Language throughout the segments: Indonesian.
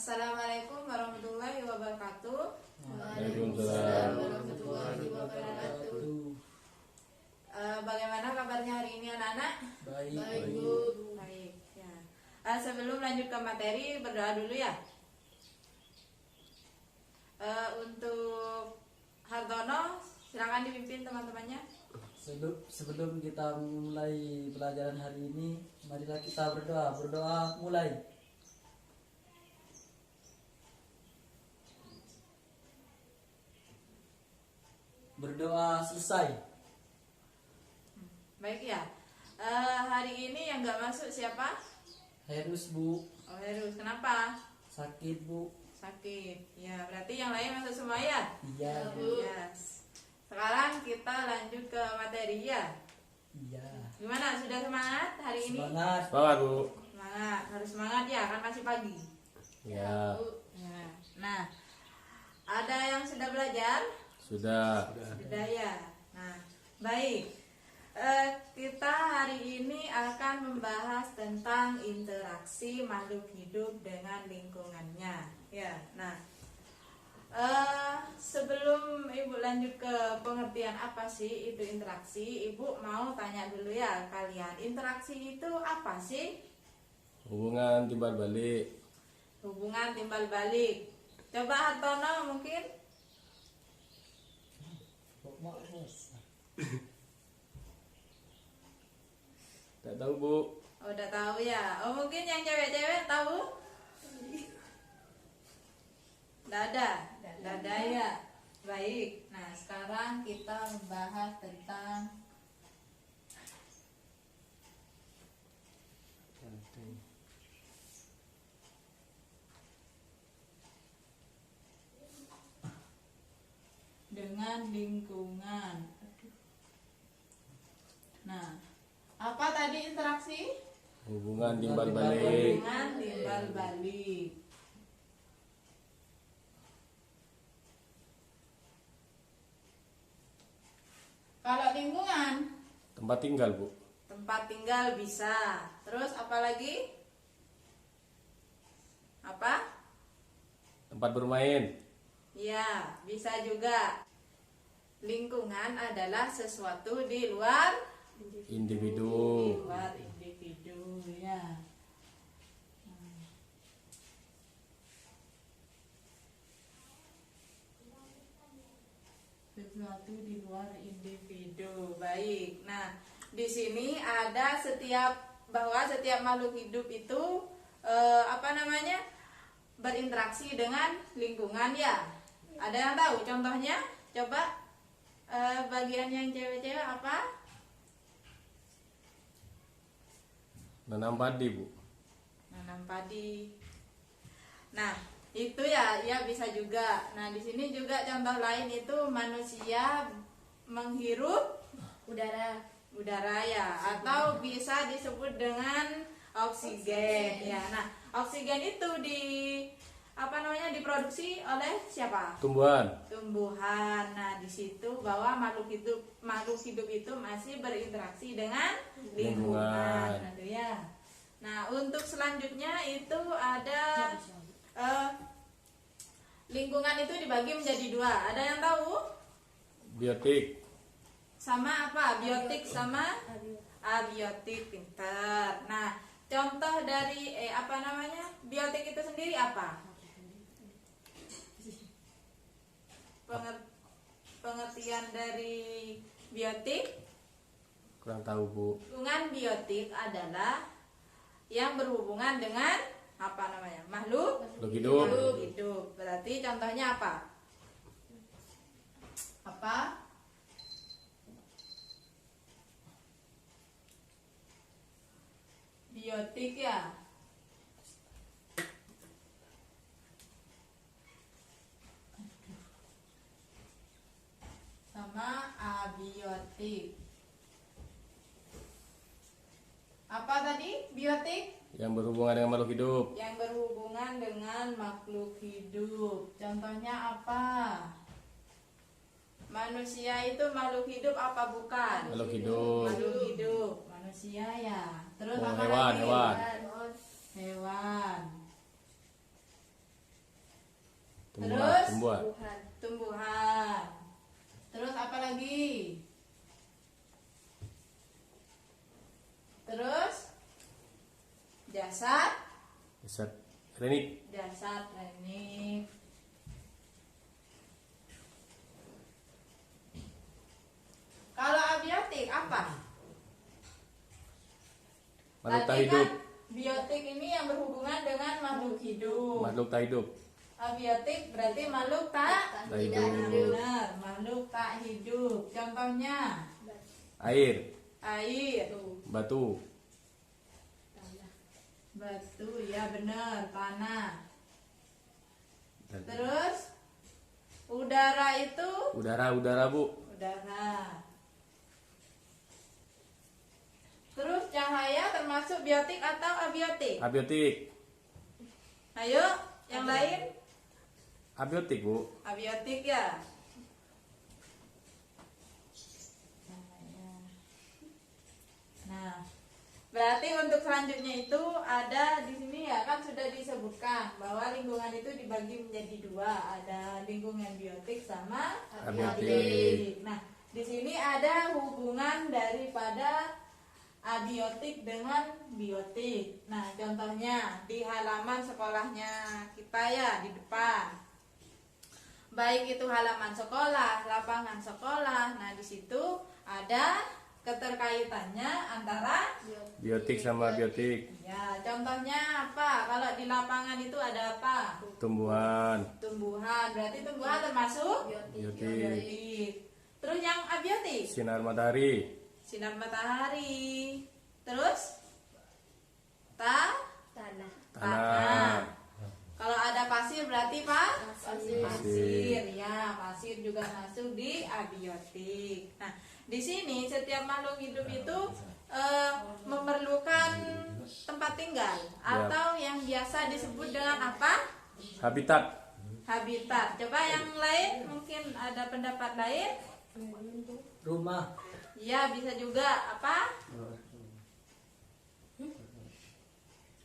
Assalamualaikum warahmatullahi wabarakatuh. Waalaikumsalam warahmatullahi wabarakatuh. Bagaimana kabarnya hari ini anak-anak? Baik. Bu. Baik. Ya. Sebelum lanjut ke materi, berdoa dulu ya. Untuk Hartono, silakan dipimpin teman-temannya. Sebelum kita mulai pelajaran hari ini, marilah kita berdoa. Berdoa mulai. Berdoa selesai. Baik ya. Hari ini yang nggak masuk siapa? Herus, Bu. Oh, Herus. Kenapa? Sakit, Bu. Sakit. Ya, berarti yang lain masuk semua ya? Iya. Yes. Sekarang kita lanjut ke materi ya. Iya. Gimana? Sudah semangat hari ini? Semangat. Semangat, Bu. Semangat. Harus semangat ya, kan masih pagi. Ya, Ya. Nah, ada yang sudah belajar? sudah. Sudah ya. Nah, baik. Kita hari ini akan membahas tentang interaksi makhluk hidup dengan lingkungannya. Ya. Nah, sebelum Ibu lanjut ke pengertian apa sih itu interaksi, Ibu mau tanya dulu ya kalian. Interaksi itu apa sih? Hubungan timbal balik. Hubungan timbal balik. Coba Hartono mungkin. Tak tahu, Bu. Oh, udah tahu ya. Oh, mungkin yang cewek-cewek tahu? Dada ya. Baik. Nah, sekarang kita membahas tentang dengan lingkungan. Nah, apa tadi interaksi? Hubungan timbal balik. Hubungan timbal balik. Kalau lingkungan, Tempat tinggal, Bu. tempat tinggal bisa. Terus apa lagi? Apa? Tempat bermain. Ya, bisa juga. Lingkungan adalah sesuatu di luar Individu. individu ya. Sesuatu di luar individu. Baik. Nah, di sini ada bahwa setiap makhluk hidup itu berinteraksi dengan lingkungan ya. Ada yang tahu contohnya? Coba bagian yang cewek-cewek apa? Nanam padi, Bu. Nanam padi. Nah, itu ya bisa juga. Nah, di sini juga contoh lain itu manusia menghirup udara ya, atau bisa disebut dengan oksigen ya. Nah, oksigen itu diproduksi oleh siapa? Tumbuhan. Tumbuhan. Nah, di situ bahwa makhluk hidup itu masih berinteraksi dengan lingkungan. Nah, itu ya. Nah, untuk selanjutnya itu ada lingkungan itu dibagi menjadi dua. Ada yang tahu? Biotik. Sama apa? Biotik sama abiotik. Pintar. Nah, contoh dari biotik itu sendiri apa? Pengertian dari biotik? Kurang tahu, Bu. Lingkungan biotik adalah yang berhubungan dengan makhluk hidup. hidup. Berarti contohnya apa? Biotik ya. Sama abiotik. Apa tadi? Biotik? Yang berhubungan dengan makhluk hidup. Yang berhubungan dengan makhluk hidup. Contohnya apa? Manusia itu makhluk hidup apa bukan? Makhluk hidup. Makhluk hidup. Manusia ya. Terus Oh, apa hewan, lagi? hewan. Hewan. Terus tumbuhan. tumbuhan. Terus apa lagi? Terus jasad Jasad renik. jasad renik. Kalau abiotik apa? Makhluk tak Tadi hidup. kan biotik ini yang berhubungan dengan makhluk hidup. Makhluk tak hidup. Abiotik berarti makhluk tak Tak hidup. benar, makhluk tak hidup. Contohnya Air, air, batu, batu, ya benar, tanah. dan Terus udara itu udara Bu. udara. Terus cahaya termasuk biotik atau abiotik? Abiotik. Ayo, yang lain Abiotik Bu. abiotik ya. Nah, berarti untuk selanjutnya itu ada di sini ya kan sudah disebutkan bahwa lingkungan itu dibagi menjadi dua, ada lingkungan biotik sama Abiotik. abiotik. Nah, di sini ada hubungan daripada abiotik dengan biotik. Nah, contohnya di halaman sekolahnya kita ya di depan. Baik itu halaman sekolah, lapangan sekolah. Nah, di situ ada keterkaitannya antara Biotik sama biotik. ya, contohnya apa? Kalau di lapangan itu ada apa? Tumbuhan. Tumbuhan. Berarti tumbuhan termasuk Biotik. biotik. Terus yang abiotik? Sinar matahari. Sinar matahari. Terus tanah, Tanah. Kalau ada pasir berarti Pak? Pasir. Pasir. Ya, pasir juga masuk di abiotik. Nah, di sini setiap makhluk hidup itu memerlukan tempat tinggal atau yang biasa disebut dengan apa? Habitat. Habitat. Coba yang lain mungkin ada pendapat lain? Rumah. Ya, bisa juga apa?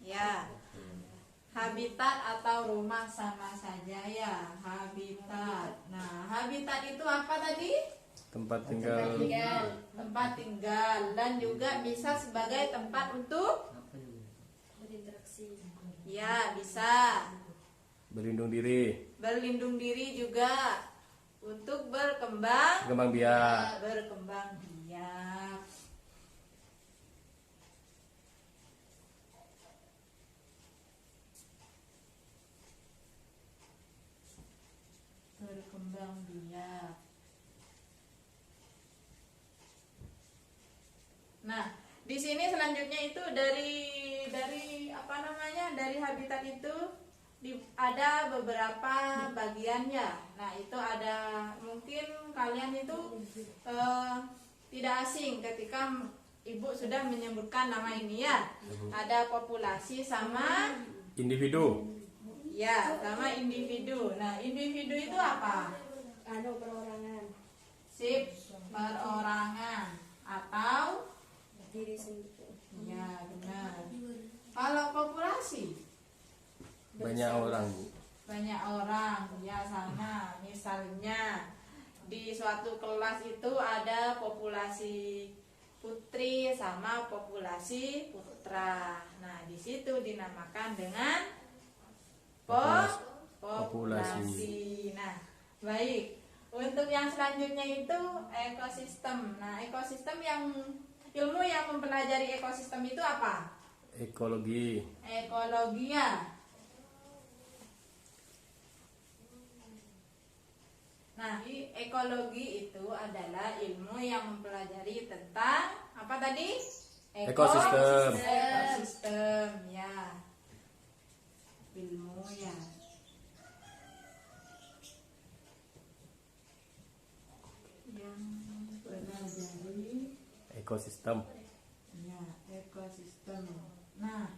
Ya. Habitat atau rumah sama saja ya, habitat. Nah, habitat itu apa tadi? Tempat tinggal. Tempat tinggal dan juga bisa sebagai tempat untuk berinteraksi, ya, bisa Berlindung diri. berlindung diri juga untuk berkembang Berkembang biak. berkembang biak. Berkembang biak. Nah, di sini selanjutnya itu dari apa namanya? Dari habitat itu ada beberapa bagiannya. Nah, itu ada mungkin kalian itu tidak asing ketika Ibu sudah menyebutkan nama ini ya. Ada populasi sama Individu. ya, sama individu. Nah, individu itu apa? perorangan, Sip, perorangan atau diri sendiri, ya, benar. Kalau populasi Banyak orang Bu. banyak orang, ya sama. Misalnya di suatu kelas itu ada populasi putri sama populasi putra. Nah, di situ dinamakan dengan populasi. Nah, baik. Untuk yang selanjutnya itu ekosistem. Nah, ekosistem ilmu yang mempelajari ekosistem itu apa? Ekologi. Ekologi ya. Nah, ekologi itu adalah ilmu yang mempelajari tentang apa tadi? Ekosistem. Ekosistem, ya. Ilmu ya. Yang mempelajari Ekosistem. ya, ekosistem. Nah,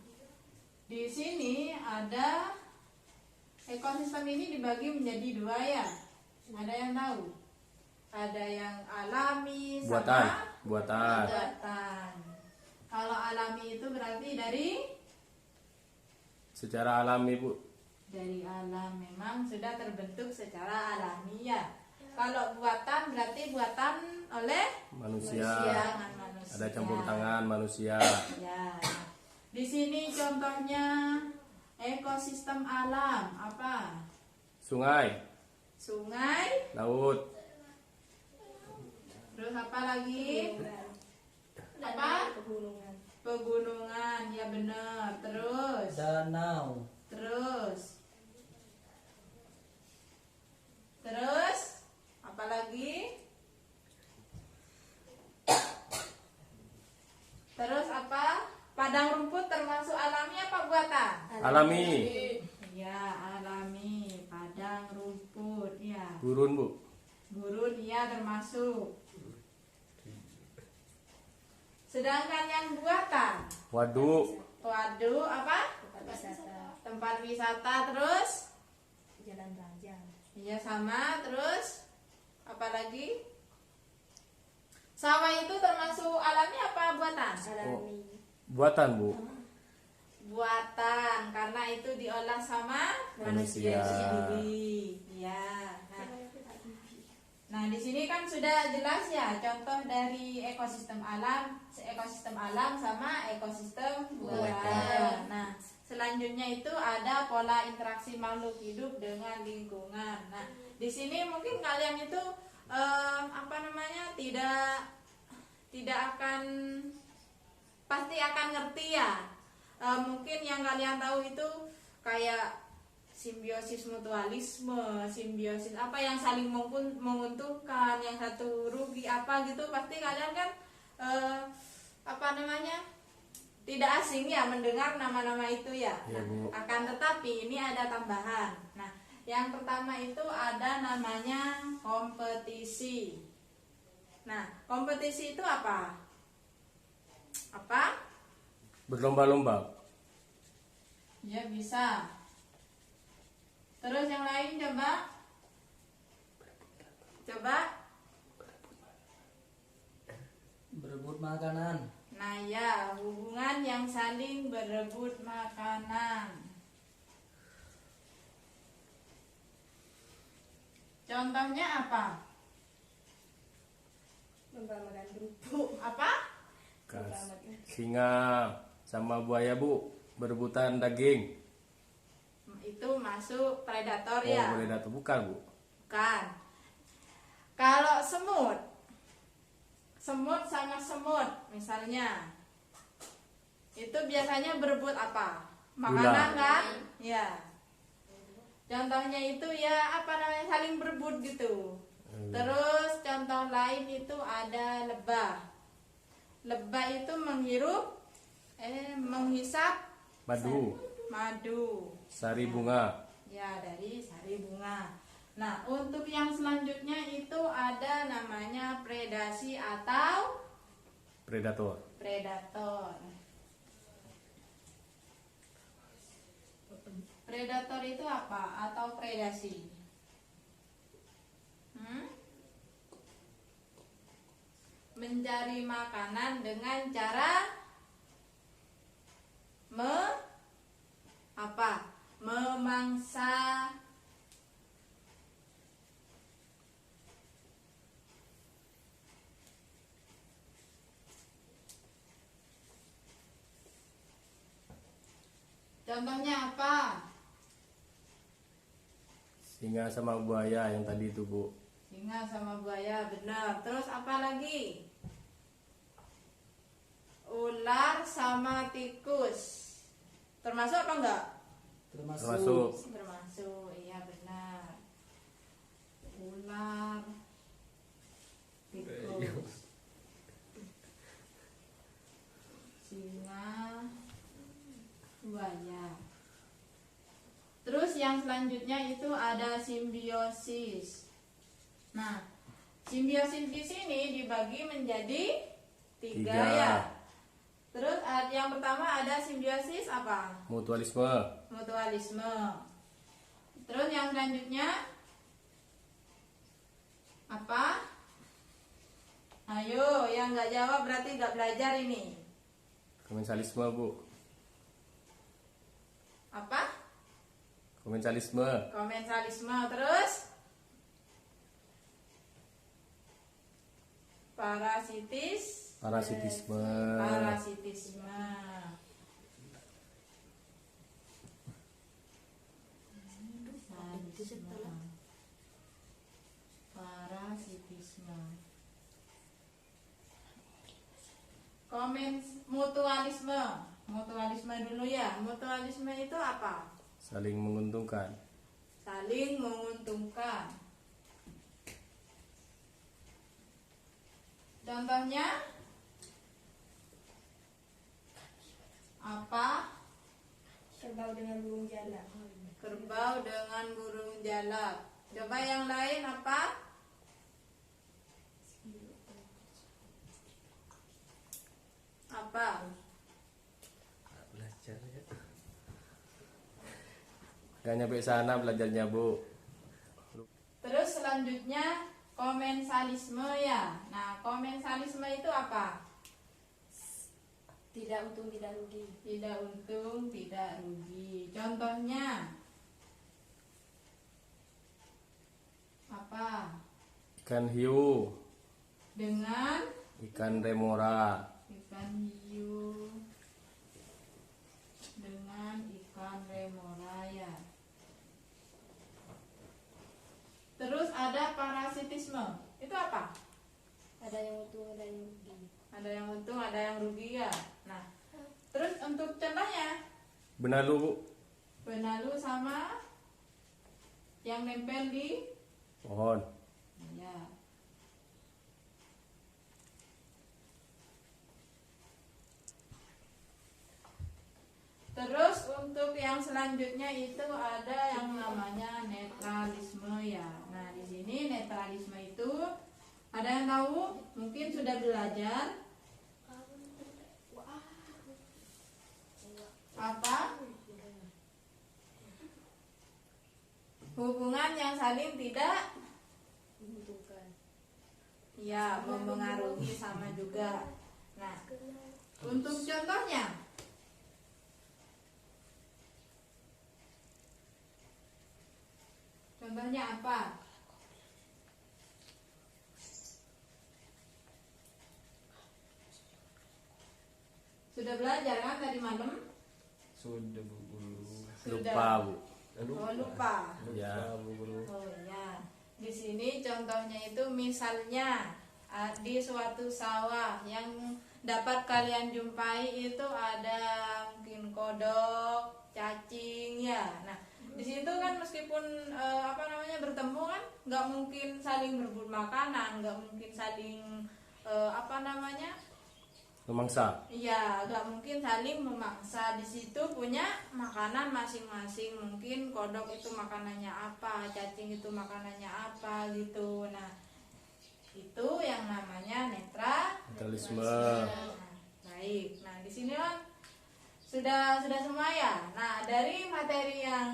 di sini ada ekosistem ini dibagi menjadi dua ya. Ada yang tahu? Ada yang alami sama Buatan. buatan. Kalau alami itu berarti dari Secara alami Bu. Dari alam, memang sudah terbentuk secara alamiah. Kalau buatan berarti buatan oleh Manusia. tangan manusia. Ada campur tangan manusia. Ya. Di sini contohnya ekosistem alam apa? Sungai, Sungai, laut, terus apa lagi? Apa? Pegunungan. Pegunungan, ya benar. Terus, Danau. terus apa lagi? Terus apa? Padang rumput termasuk alami apa buatan? alami, Ya, alami. Padang rumput, ya. gurun bu, Gurun, ya termasuk. Sedangkan yang buatan, waduk, waduh, apa? Tempat wisata. Tempat wisata, terus? Jalan raya. Iya sama, terus apa lagi? Sawah itu termasuk alami apa buatan? Alami. buatan bu, Buatan, karena itu diolah sama manusia Manusia. sendiri. Ya. Nah, di sini kan sudah jelas ya contoh dari ekosistem alam sama ekosistem buatan. Nah, selanjutnya itu ada pola interaksi makhluk hidup dengan lingkungan. Nah, di sini mungkin kalian itu tidak akan pasti akan ngerti ya. Mungkin yang kalian tahu itu kayak simbiosis mutualisme, simbiosis apa yang saling menguntungkan, yang satu rugi apa gitu, pasti kalian kan tidak asing ya mendengar nama-nama itu ya. Iya, Bu. Akan tetapi ini ada tambahan. Nah, yang pertama itu ada namanya kompetisi. Nah, kompetisi itu apa? Apa? berlomba-lomba, Ya bisa. Terus yang lain coba. Berebut makanan. Nah ya, hubungan yang saling berebut makanan. Contohnya apa? Lomba makan kerupuk. Apa? singa sama buaya bu, berebutan daging. Itu masuk predator Oh, ya? predator bukan bu? Bukan. Kalau semut sama semut misalnya, itu biasanya berebut apa? Makanan Gula. kan? Ya. Contohnya itu ya saling berebut gitu. Terus contoh lain itu ada lebah. Lebah itu menghisap madu. Sari bunga, Ya, dari sari bunga. Nah, untuk yang selanjutnya itu ada namanya predasi atau predator. predator. Predator itu apa? Atau predasi? Mencari makanan dengan cara memangsa. Contohnya apa? Singa sama buaya yang tadi itu bu. Singa sama buaya, benar. Terus apa lagi? Ular sama tikus. Termasuk apa enggak? Termasuk. Termasuk, iya benar. Ular, tikus, singa, buaya. Terus yang selanjutnya itu ada simbiosis. Nah, simbiosis di sini dibagi menjadi tiga Tiga. ya. Terus yang pertama ada simbiosis apa? Mutualisme, Mutualisme. Terus yang selanjutnya apa? Ayo, yang nggak jawab berarti nggak belajar ini. komensalisme bu. Apa? Komensalisme. Komensalisme. Terus Parasitisme. Parasitisme. Parasitisme. Mutualisme. Mutualisme dulu ya. Mutualisme itu apa? Saling menguntungkan. Saling menguntungkan. Contohnya apa? Kerbau dengan burung jalak. Kerbau dengan burung jalak. Coba yang lain apa? Apa? Belajar ya. Gak nyampe sana belajarnya Bu. Terus selanjutnya komensalisme ya. Nah, komensalisme itu apa? Tidak untung tidak rugi. Tidak untung, tidak rugi. Contohnya apa? Ikan hiu, Dengan ikan remora, ikan hiu dengan ikan remora ya. Terus ada parasitisme. Itu apa? Ada yang untung ada yang rugi. Ada yang untung, ada yang rugi ya. Nah, terus untuk contohnya benalu Bu. benalu sama yang nempel di Pohon. ya. Terus untuk yang selanjutnya itu ada yang namanya netralisme ya. Nah, di sini netralisme itu ada yang tahu? Mungkin sudah belajar apa? Hubungan yang saling tidak Menguntungkan. ya mempengaruhi sama juga. Nah, untuk contohnya apa? Sudah belajar kan tadi malam? Sudah Bu Guru. Lupa Bu. Oh, lupa. Ya. Bu Guru. Oh ya. Di sini contohnya itu misalnya di suatu sawah yang dapat kalian jumpai itu ada mungkin kodok, cacing ya. Nah, di situ kan meskipun bertemu kan nggak mungkin saling berebut makanan, nggak mungkin saling Memangsa. iya, nggak mungkin saling memaksa. Di situ punya makanan masing-masing. Mungkin kodok itu makanannya apa, cacing itu makanannya apa gitu. Nah, itu yang namanya Netralisme. Nah, baik. Nah, di sini kan sudah semua ya. Nah, dari materi yang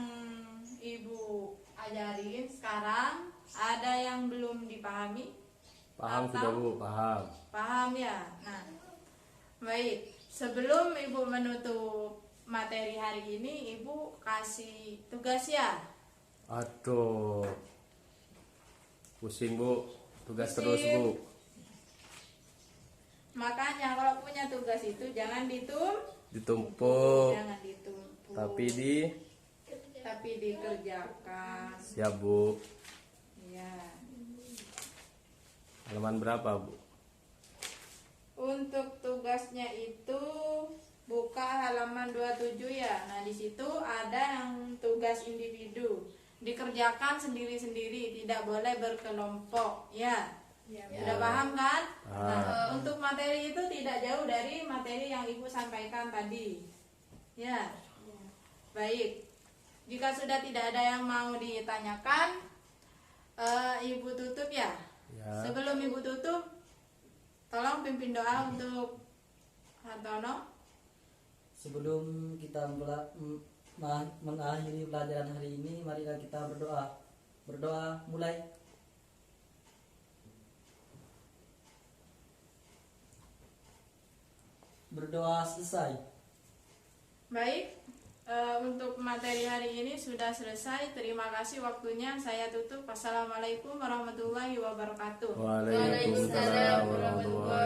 Ibu ajarin sekarang ada yang belum dipahami? Paham Atau- sudah Bu, paham. Paham ya. Nah, baik. Sebelum Ibu menutup materi hari ini, Ibu kasih tugas ya. Aduh. Pusing Bu. Tugas Pusing. terus Bu. Makanya kalau punya tugas itu jangan Ditumpuk. jangan ditumpuk. Tapi dikerjakan. siap Bu. Ya. Halaman berapa Bu? Untuk tugasnya itu buka halaman 27 ya. Nah, di situ ada yang tugas individu. Dikerjakan sendiri-sendiri, tidak boleh berkelompok, ya. Ya, Sudah paham kan? Ah. Nah, untuk materi itu tidak jauh dari materi yang Ibu sampaikan tadi. Ya. Baik. Jika sudah tidak ada yang mau ditanyakan, Ibu tutup ya. Ya. Sebelum Ibu tutup, tolong pimpin doa untuk Hartono. Sebelum kita mengakhiri pelajaran hari ini, marilah kita berdoa. Berdoa mulai. Berdoa selesai. Baik, untuk materi hari ini sudah selesai. Terima kasih waktunya. Saya tutup. Wassalamualaikum warahmatullahi wabarakatuh. Waalaikumsalam warahmatullahi